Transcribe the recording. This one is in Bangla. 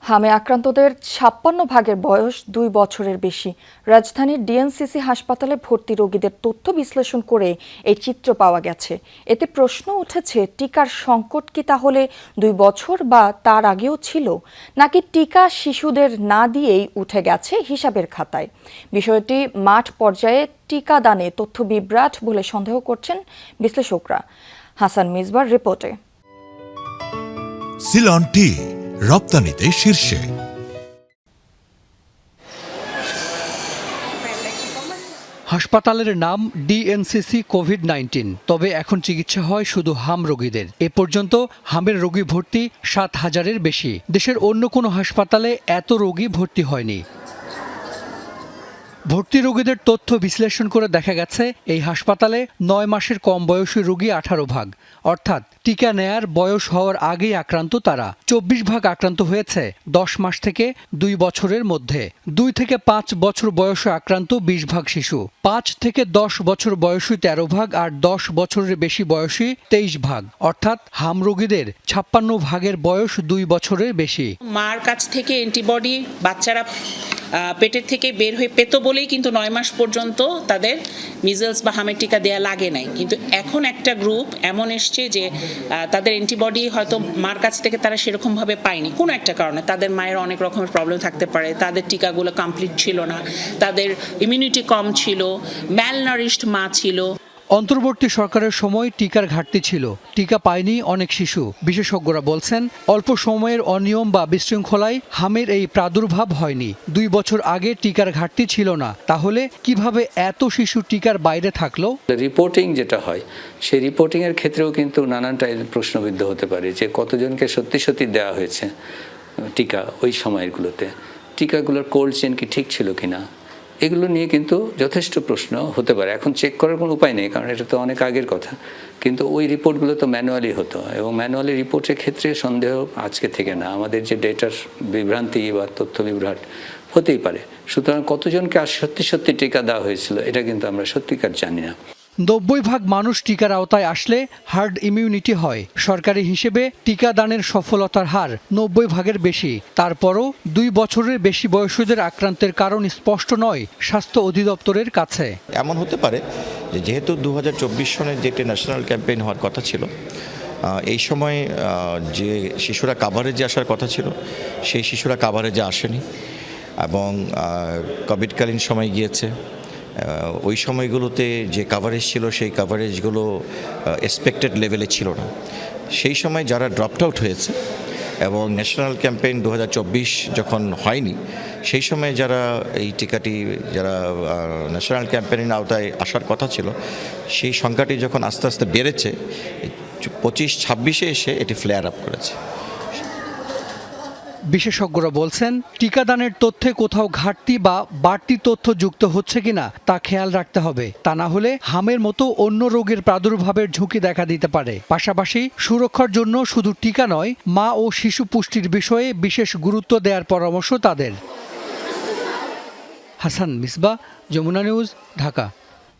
হামে আক্রান্তদের ৫৬ ভাগের বয়স ২ বছরের বেশি। রাজধানীর ডিএনসিসি হাসপাতালে ভর্তি রোগীদের তথ্য বিশ্লেষণ করে এই চিত্র পাওয়া গেছে। এতে প্রশ্ন উঠেছে, টিকার সংকট কি তাহলে ২ বছর বা তার আগেও ছিল, নাকি টিকা শিশুদের না দিয়েই উঠে গেছে হিসাবের খাতায়? বিষয়টি মাঠ পর্যায়ে টিকাদানে তথ্য বিভ্রাট বলে সন্দেহ করছেন বিশ্লেষকরা। হাসান মিসবার রিপোর্টে। সিলন টি রপ্তানিতে শীর্ষে। হাসপাতালের নাম ডিএনসিসি কোভিড-19, তবে এখন চিকিৎসা হয় শুধু হাম রোগীদের। এ পর্যন্ত হামের রোগী ভর্তি ৭,০০০-এর বেশি। দেশের অন্য কোনো হাসপাতালে এত রোগী ভর্তি হয়নি। ভর্তি রোগীদের তথ্য বিশ্লেষণ করে দেখা গেছে, এই হাসপাতালে ৯ মাসের কম বয়সী রোগী ১৮ ভাগ, অর্থাৎ টিকা নেয়ার বয়স হওয়ার আগেই আক্রান্ত তারা। ২৪ ভাগ আক্রান্ত হয়েছে ১০ মাস থেকে ২ বছরের মধ্যে। ২ থেকে ৫ বছর বয়সে আক্রান্ত ২০ ভাগ শিশু, ৫ থেকে ১০ বছর বয়সী ১৩ ভাগ, আর ১০ বছরের বেশি বয়সী ২৩ ভাগ। অর্থাৎ হাম রোগীদের ৫৬ ভাগের বয়স ২ বছরের বেশি। মার কাছ থেকে অ্যান্টিবডি বাচ্চারা পেটের থেকে বের হয়ে পেত বলেই কিন্তু ৯ মাস পর্যন্ত তাদের মিজলস বা হামের টিকা দেওয়া লাগে নাই। কিন্তু এখন একটা গ্রুপ এমন এসছে যে তাদের অ্যান্টিবডি হয়তো মার কাছ থেকে তারা সেরকমভাবে পায়নি, কোনো একটা কারণে। তাদের মায়ের অনেক রকমের প্রবলেম থাকতে পারে, তাদের টিকাগুলো কমপ্লিট ছিল না, তাদের ইমিউনিটি কম ছিল, ম্যালনারিশড মা ছিল। অন্তর্বর্তী সরকারের সময় টিকার ঘাটতি ছিল, টিকা পায়নি অনেক শিশু। বিশেষজ্ঞরা বলছেন, অল্প সময়ের অনিয়ম বা বিশৃঙ্খলায় হামের এই প্রাদুর্ভাব হয়নি। ২ বছর আগে টিকার ঘাটতি ছিল না, তাহলে কিভাবে এত শিশু টিকার বাইরে থাকলো? রিপোর্টিং যেটা হয়, সেই রিপোর্টিং এর ক্ষেত্রেও কিন্তু নানানটা প্রশ্নবিদ্ধ হতে পারে যে কতজনকে সত্যি সত্যি দেওয়া হয়েছে টিকা ওই সময়গুলোতে, টিকাগুলোর কোল্ড চেন কি ঠিক ছিল কিনা, এগুলো নিয়ে কিন্তু যথেষ্ট প্রশ্ন হতে পারে। এখন চেক করার কোনো উপায় নেই, কারণ এটা তো অনেক আগের কথা। কিন্তু ওই রিপোর্টগুলো তো ম্যানুয়ালি হতো, এবং ম্যানুয়ালি রিপোর্টের ক্ষেত্রে সন্দেহ আজকে থেকে না, আমাদের যে ডেটার বিভ্রান্তি বা তথ্য বিভ্রাট হতেই পারে। সুতরাং কতজনকে সত্যি সত্যি টিকা দেওয়া হয়েছিল এটা কিন্তু আমরা সত্যিকার জানি না। ৯০ ভাগ মানুষ টিকার আওতায় আসলে হার্ড ইমিউনিটি হয়। সরকারি হিসেবে টিকাদানের সফলতার হার ৯০ ভাগের বেশি। তারপরও ২ বছরের বেশি বয়সীদের আক্রান্তের কারণ স্পষ্ট নয় স্বাস্থ্য অধিদপ্তরের কাছে। এমন হতে পারে যে যেহেতু ২০২৪ সনের যেটি ন্যাশনাল ক্যাম্পেইন হওয়ার কথা ছিল, এই সময় যে শিশুরা কাভারেজে আসার কথা ছিল সেই শিশুরা কাভারেজে আসেনি, এবং কোভিডকালীন সময় গিয়েছে। ওই সময়গুলোতে যে কাভারেজ ছিল সেই কাভারেজগুলো এক্সপেক্টেড লেভেলে ছিল না। সেই সময় যারা ড্রপড আউট হয়েছে এবং ন্যাশনাল ক্যাম্পেইন ২০২৪ যখন হয়নি, সেই সময় যারা এই টিকাটি যারা ন্যাশনাল ক্যাম্পেইনের আওতায় আসার কথা ছিল, সেই সংখ্যাটি যখন আস্তে আস্তে বেড়েছে, ২৫-২৬-এ এসে এটি ফ্লেয়ার আপ করেছে। বিশেষজ্ঞরা বলছেন, টিকাদানের তথ্যে কোথাও ঘাটতি বা বাড়তি তথ্য যুক্ত হচ্ছে কিনা তা খেয়াল রাখতে হবে। তা না হলে হামের মতো অন্য রোগের প্রাদুর্ভাবের ঝুঁকি দেখা দিতে পারে। পাশাপাশি সুরক্ষার জন্য শুধু টিকা নয়, মা ও শিশু পুষ্টির বিষয়ে বিশেষ গুরুত্ব দেওয়ার পরামর্শ তাদের। হাসান মিসবা, যমুনা নিউজ, ঢাকা।